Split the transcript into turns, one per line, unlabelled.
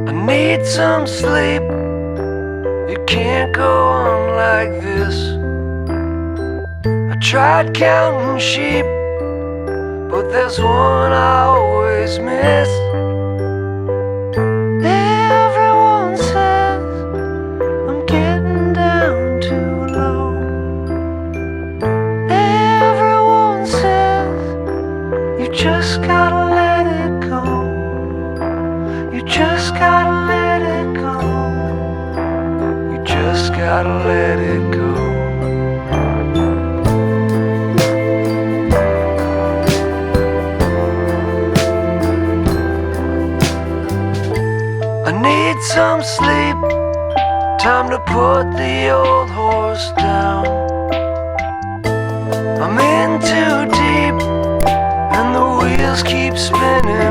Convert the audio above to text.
I need some sleep. You can't go on like this. I tried counting sheep, but there's one I always miss. Everyone says I'm getting down too low. Everyone says you just gotta let it go. You just gotta let it go. You just gotta let it go. I need some sleep. Time to put the old horse down. I'm in too deep, and the wheels keep spinning.